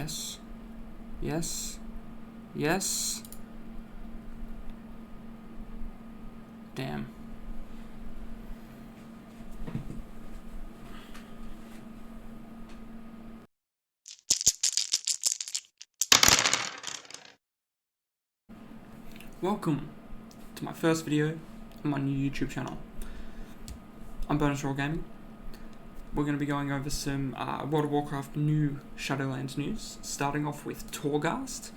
Yes. Yes. Yes. Damn. Welcome to my first video on my new YouTube channel. I'm Bonus Roll Gaming. We're going to be going over some World of Warcraft new Shadowlands news, starting off with Torghast,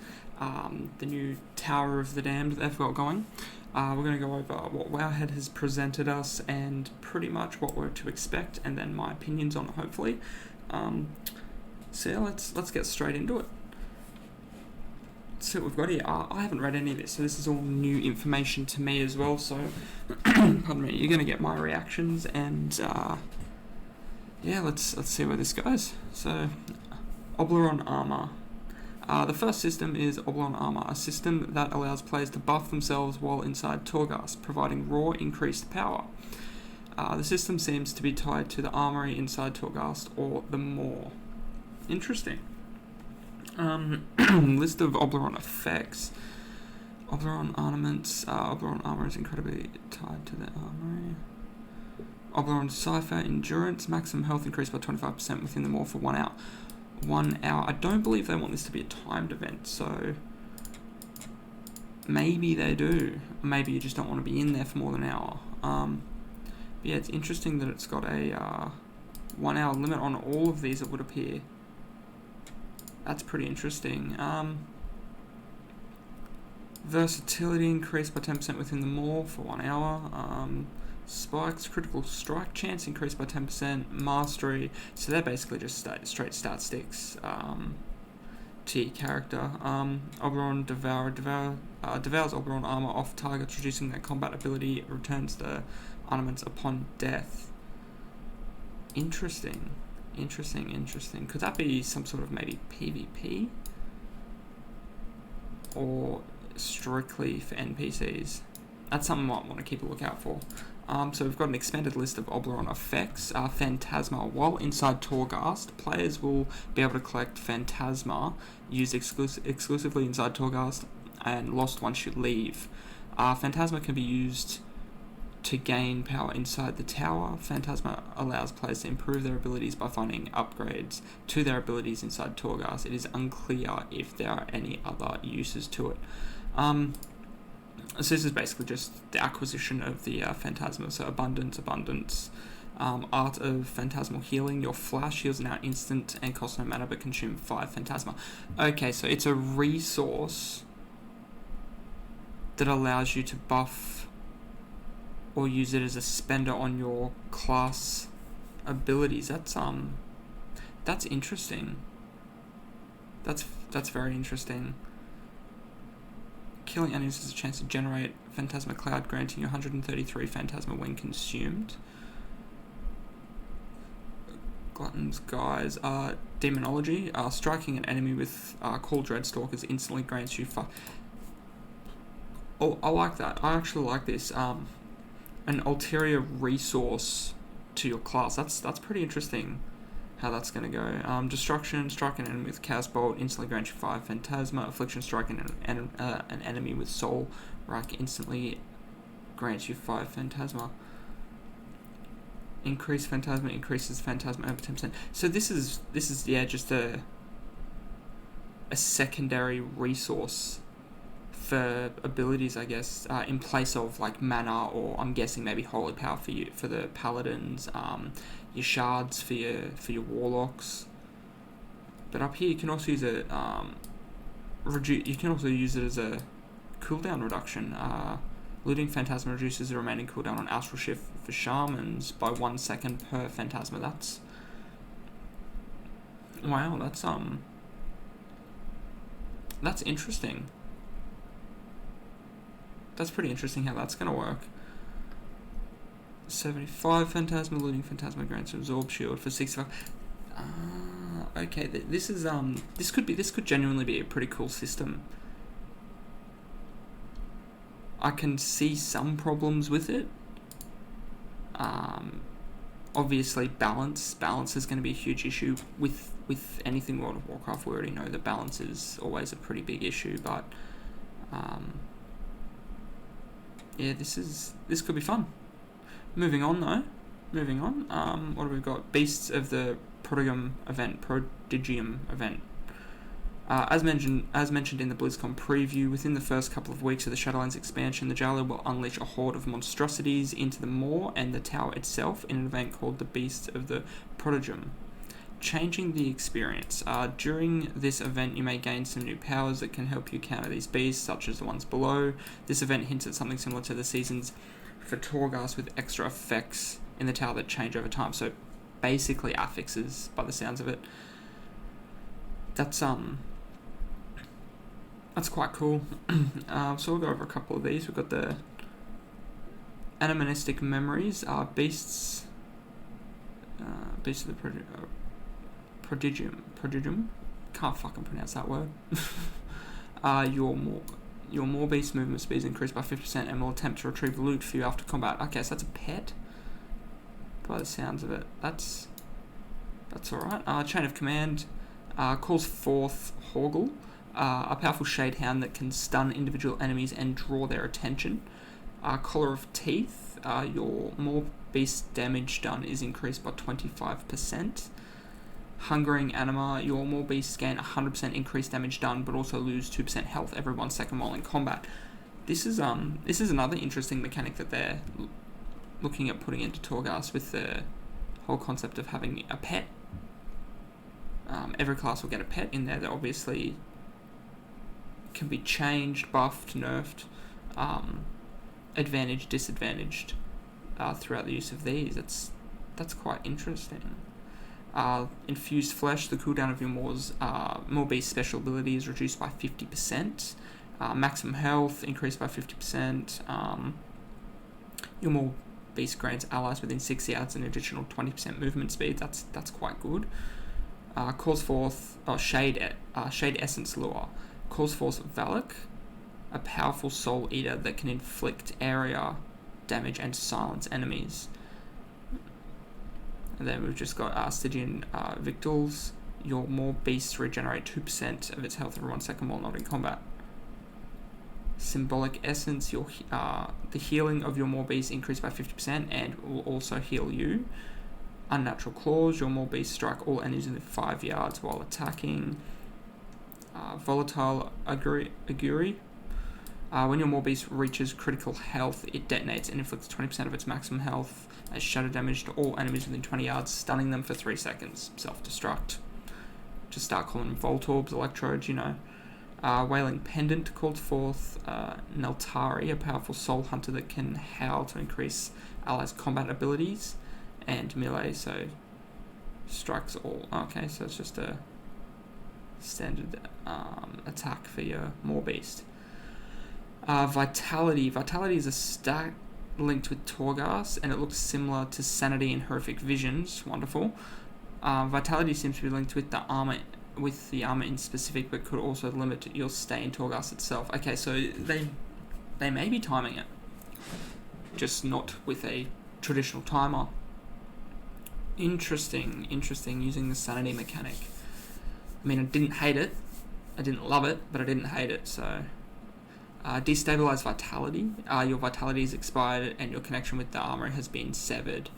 the new Tower of the Damned that they've got going. We're going to go over what Wowhead has presented us and pretty much what we're to expect, and then my opinions on it, hopefully. So yeah, let's get straight into it. So what we've got here, I haven't read any of this, so this is all new information to me as well, so pardon me, you're going to get my reactions, and yeah, let's see where this goes. So, Oberon Armor. The first system is Oberon Armor, a system that allows players to buff themselves while inside Torghast, providing raw increased power. The system seems to be tied to the armory inside Torghast or the Maw. Interesting. List of Oberon effects. Oberon ornaments. Oberon armor is incredibly tied to the armory. Oberon Cipher Endurance. Maximum health increased by 25% within the Maw for 1 hour. 1 hour. I don't believe they want this to be a timed event, so maybe they do. Maybe you just don't want to be in there for more than an hour. But yeah, it's interesting that it's got a 1 hour limit on all of these, it would appear. That's pretty interesting. Versatility increased by 10% within the Maw for 1 hour. Spikes, critical strike chance increased by 10%. Mastery, so they're basically just straight stat sticks to your character. Oberon devours Oberon armor off targets, reducing their combat ability. Returns the ornaments upon death. Interesting. Could that be some sort of maybe PvP? Or strictly for NPCs? That's something I might want to keep a lookout for. So we've got an expanded list of Oberon effects. Phantasma. While inside Torghast, players will be able to collect Phantasma used exclusively inside Torghast and lost once you leave. Phantasma can be used to gain power inside the tower. Phantasma allows players to improve their abilities by finding upgrades to their abilities inside Torghast. It is unclear if there are any other uses to it. So this is basically just the acquisition of the Phantasma. So abundance. Art of Phantasmal Healing. Your flash heals now instant and costs no mana but consume 5 Phantasma. Okay, so it's a resource that allows you to buff or use it as a spender on your class abilities. That's interesting. That's very interesting. Killing enemies has a chance to generate Phantasma Cloud, granting you 133 Phantasma when consumed. Glutton's Guise. Demonology. Striking an enemy with Call Dreadstalkers instantly grants you 5. Oh, I like that. I actually like this. An ulterior resource to your class. That's pretty interesting how that's going to go. Destruction. Strike an enemy with Chaos Bolt, instantly grants you 5 Phantasma. Affliction. Strike an enemy with Soul Rack, instantly grants you 5 Phantasma. Increase Phantasma, increases Phantasma over 10%. So this is yeah, just a secondary resource for abilities, I guess, in place of like mana, or I'm guessing maybe holy power for the paladins, your shards for your warlocks. But up here you can also use it you can also use it as a cooldown reduction. Looting Phantasma reduces the remaining cooldown on Astral Shift for shamans by 1 second per Phantasma. That's wow. That's interesting. That's pretty interesting how that's going to work. 75 Phantasma, looting Phantasma grants absorb shield for 65. Okay, this is this could genuinely be a pretty cool system. I can see some problems with it. Obviously balance is going to be a huge issue with with anything World of Warcraft, we already know the balance is always a pretty big issue, but yeah, this could be fun. Moving on, what have we got? Beasts of the Prodigium event. As mentioned in the BlizzCon preview, within the first couple of weeks of the Shadowlands expansion, the Jailer will unleash a horde of monstrosities into the Maw and the tower itself in an event called the Beasts of the Prodigium, changing the experience. During this event, you may gain some new powers that can help you counter these beasts, such as the ones below. This event hints at something similar to the seasons for Torghast, with extra effects in the tower that change over time. So basically affixes, by the sounds of it. That's quite cool. So we'll go over a couple of these. We've got the Animistic Memories, Beasts of the Prodigium. Can't fucking pronounce that word. Your more beast movement speed is increased by 50% and will attempt to retrieve loot for you after combat. Okay, so that's a pet, by the sounds of it. That's alright. Chain of Command calls forth Horgle, a powerful shade hound that can stun individual enemies and draw their attention. Collar of Teeth, your more beast damage done is increased by 25%. Hungering Anima, your more beasts gain 100% increased damage done, but also lose 2% health every 1 second while in combat. This is another interesting mechanic that they're looking at putting into Torghast, with the whole concept of having a pet. Every class will get a pet in there that obviously can be changed, buffed, nerfed, advantaged, disadvantaged throughout the use of these. That's quite interesting. Infused Flesh, the cooldown of your more beast special ability is reduced by 50%. Maximum health increased by 50%. Your more beast grants allies within 6 yards an additional 20% movement speed. That's quite good. Calls forth Shade Essence Lure. Calls forth Valak, a powerful soul eater that can inflict area damage and silence enemies. And then we've just got Stygian Victuals. Your more beasts regenerate 2% of its health every 1 second while not in combat. Symbolic Essence, the healing of your more beasts increased by 50% and will also heal you. Unnatural Claws, your more beasts strike all enemies within 5 yards while attacking. Volatile Augury. When your more beast reaches critical health, it detonates and inflicts 20% of its maximum health as shadow damage to all enemies within 20 yards, stunning them for 3 seconds. Self-destruct. Just start calling them Volt Orbs, Electrodes, Wailing Pendant calls forth Neltari, a powerful soul hunter that can howl to increase allies' combat abilities and melee, so strikes all. Okay, so it's just a standard attack for your more beast. Vitality. Vitality is a stat linked with Torghast, and it looks similar to Sanity and Horrific Visions. Wonderful. Vitality seems to be linked with the armor in specific, but could also limit your stay in Torghast itself. Okay, so they may be timing it, just not with a traditional timer. Interesting using the Sanity mechanic. I mean, I didn't hate it, I didn't love it, but I didn't hate it, so... Destabilize Vitality. Your Vitality is expired and your connection with the armor has been severed.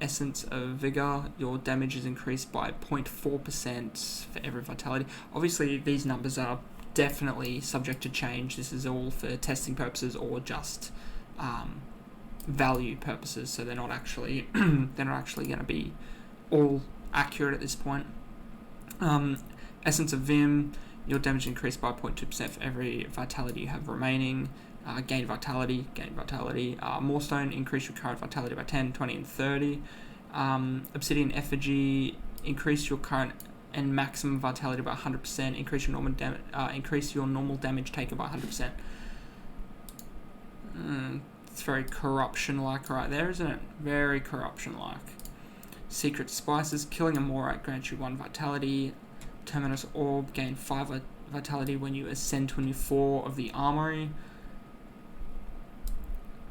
Essence of Vigor. Your damage is increased by 0.4% for every Vitality. Obviously, these numbers are definitely subject to change. This is all for testing purposes or just value purposes. So they're not actually going to be all accurate at this point. Essence of Vim. Your damage increased by 0.2% for every Vitality you have remaining. Gain Vitality. Moorstone, increase your current Vitality by 10, 20, and 30. Obsidian Effigy, increase your current and maximum Vitality by 100%. Increase your normal damage taken by 100%. It's very Corruption-like right there, isn't it? Very Corruption-like. Secret Spices, killing a Morite grants you 1 Vitality. Terminus Orb, gain 5 Vitality when you ascend to a new floor of the armory.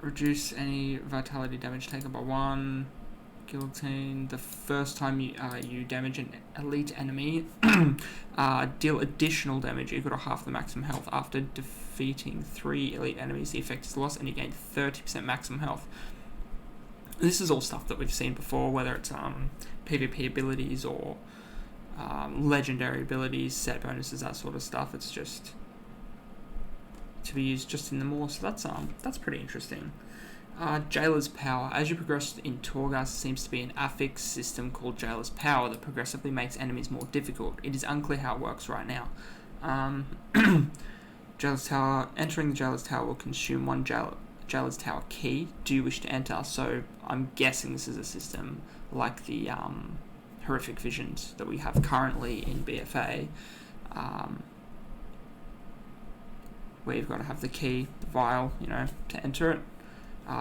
Reduce any Vitality damage taken by 1. Guillotine. The first time you damage an elite enemy, deal additional damage equal to half the maximum health. After defeating 3 elite enemies, the effect is lost and you gain 30% maximum health. This is all stuff that we've seen before, whether it's PvP abilities or legendary abilities, set bonuses, that sort of stuff. It's just to be used just in the Maw, so that's pretty interesting. Jailer's Power. As you progress in Torghast, there seems to be an affix system called Jailer's Power that progressively makes enemies more difficult. It is unclear how it works right now. Jailer's Tower. Entering the Jailer's Tower will consume one Jailer's Tower key. Do you wish to enter? So I'm guessing this is a system like the horrific visions that we have currently in BFA, where you've got to have the key, the vial, to enter it.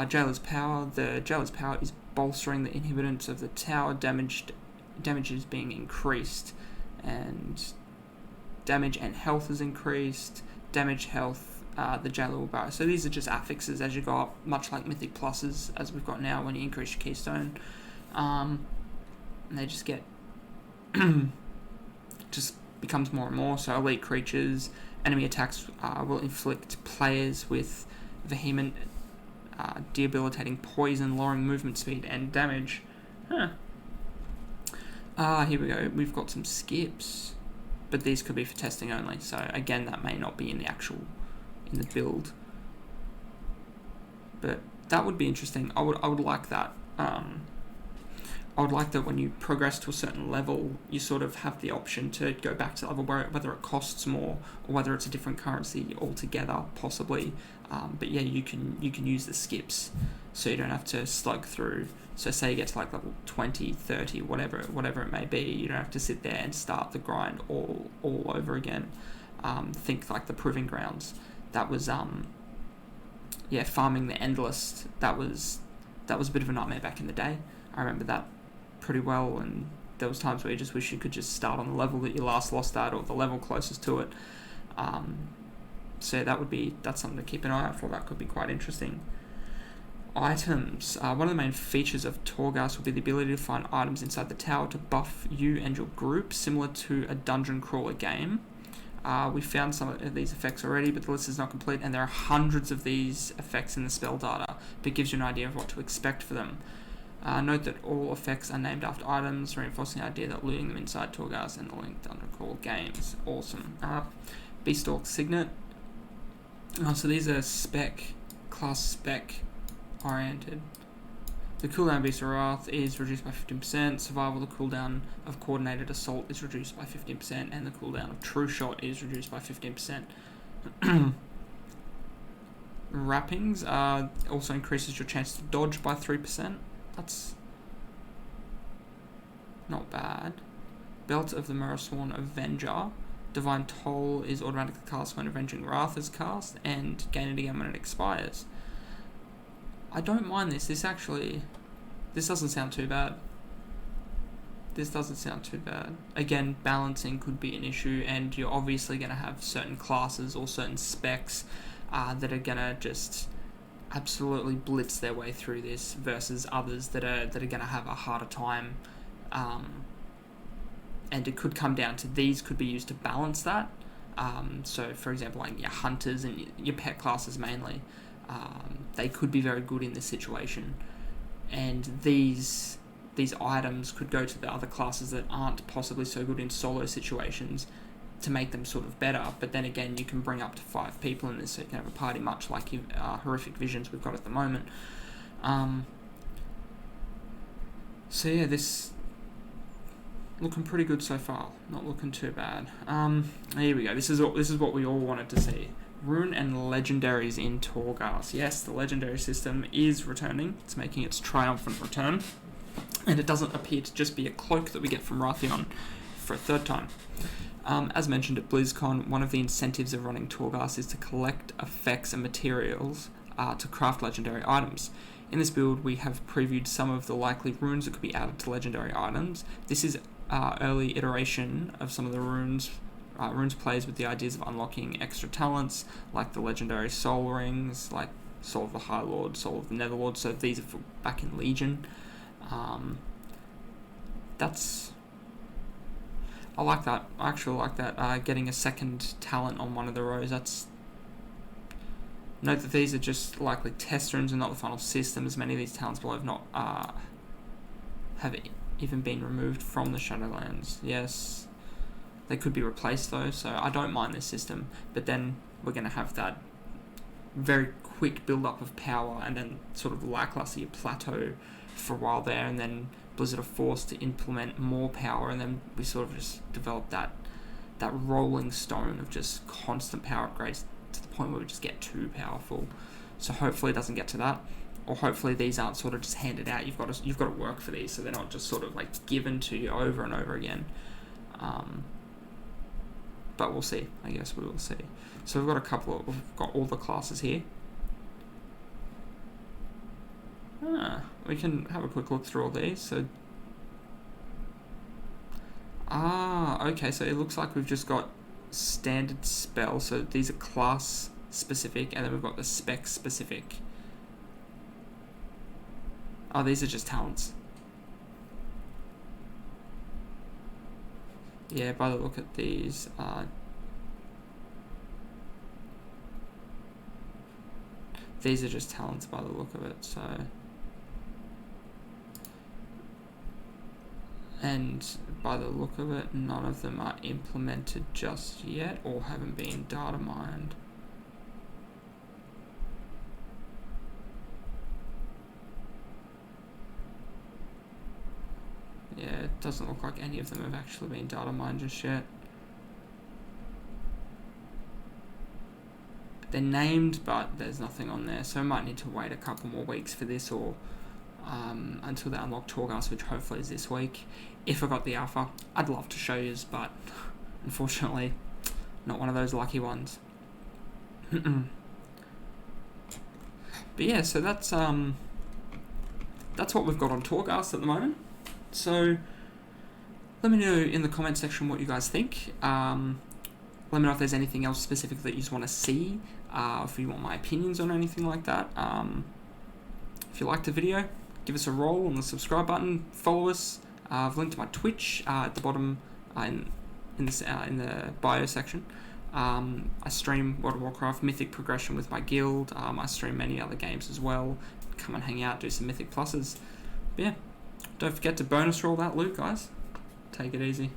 Jailer's Power. The Jailer's Power is bolstering the inhabitants of the tower. Damage is being increased, and damage and health is increased. Damage, health, the Jailer will borrow. So these are just affixes as you go up, much like Mythic Pluses as we've got now when you increase your Keystone. And they just get just becomes more and more. So elite creatures, enemy attacks will inflict players with vehement, debilitating poison, lowering movement speed and damage. Here we go. We've got some skips, but these could be for testing only. So again, that may not be in the build, but that would be interesting. I would like that. I would like that when you progress to a certain level, you sort of have the option to go back to the level whether it costs more or whether it's a different currency altogether, possibly. But yeah, you can use the skips, so you don't have to slug through. So say you get to like level 20, 30, whatever it may be, you don't have to sit there and start the grind all over again. Think like the Proving Grounds. That was farming the Endless. That was a bit of a nightmare back in the day. I remember that pretty well, and there was times where you just wish you could just start on the level that you last lost at, or the level closest to it. So that's something to keep an eye out for. That could be quite interesting. Items. One of the main features of Torghast will be the ability to find items inside the tower to buff you and your group, similar to a dungeon crawler game. We found some of these effects already, but the list is not complete, and there are hundreds of these effects in the spell data, but it gives you an idea of what to expect for them. Note that all effects are named after items, reinforcing the idea that looting them inside Torghast and the linked dungeon crawler games. Awesome. Beastalk Signet. So these are class spec oriented. The cooldown of Beast of Wrath is reduced by 15%. Survival, the cooldown of Coordinated Assault is reduced by 15%, and the cooldown of True Shot is reduced by 15%. Wrappings also increases your chance to dodge by 3%. That's not bad. Belt of the Mirrorsworn Avenger. Divine Toll is automatically cast when Avenging Wrath is cast, and gain it again when it expires. I don't mind this. This doesn't sound too bad. Again, balancing could be an issue, and you're obviously going to have certain classes or certain specs that are going to just absolutely blitz their way through this versus others that are going to have a harder time. And it could come down to these could be used to balance that. So, for example, like your hunters and your pet classes mainly, they could be very good in this situation. And these items could go to the other classes that aren't possibly so good in solo situations to make them sort of better. But then again, you can bring up to 5 people in this, so you can have a party much like your horrific visions we've got at the moment. So yeah, this looking pretty good so far. Not looking too bad. Here we go. This is what we all wanted to see. Rune and legendaries in Torghast. Yes, the legendary system is returning. It's making its triumphant return, and it doesn't appear to just be a cloak that we get from Wrathion for a third time. As mentioned at BlizzCon, one of the incentives of running Torghast is to collect effects and materials to craft legendary items. In this build, we have previewed some of the likely runes that could be added to legendary items. This is early iteration of some of the runes. Runes plays with the ideas of unlocking extra talents, like the legendary soul rings, like Soul of the High Lord, Soul of the Netherlord. So these are for back in Legion. That's I like that. I actually like that. Getting a second talent on one of the rows. That's note that these are just likely test rooms and not the final system, as many of these talents will have not have even been removed from the Shadowlands. Yes, they could be replaced though, so I don't mind this system. But then we're going to have that very quick build up of power, and then sort of lackluster plateau for a while there, and then Blizzard are forced to implement more power, and then we sort of just develop that rolling stone of just constant power upgrades to the point where we just get too powerful. So hopefully it doesn't get to that, or hopefully these aren't sort of just handed out. You've got to work for these, so they're not just sort of like given to you over and over again. But we'll see. I guess we will see. So we've got all the classes here. We can have a quick look through all these. So, okay. So it looks like we've just got standard spell. So these are class specific, and then we've got the spec specific. Oh, these are just talents. Yeah, by the look at these, these are just talents by the look of it. So, and by the look of it, none of them are implemented just yet or haven't been data mined. Yeah, it doesn't look like any of them have actually been data mined just yet. They're named, but there's nothing on there, so I might need to wait a couple more weeks for this, or until they unlock Torghast, which hopefully is this week. If I got the alpha, I'd love to show yous, but unfortunately, not one of those lucky ones. But yeah, so that's what we've got on Torghast at the moment. So let me know in the comment section what you guys think. Let me know if there's anything else specific that you just want to see, if you want my opinions on anything like that. If you liked the video, give us a roll on the subscribe button, follow us. I've linked to my Twitch at the bottom in the bio section. I stream World of Warcraft Mythic Progression with my guild. I stream many other games as well. Come and hang out, do some Mythic Pluses. But yeah, don't forget to bonus roll that loot, guys. Take it easy.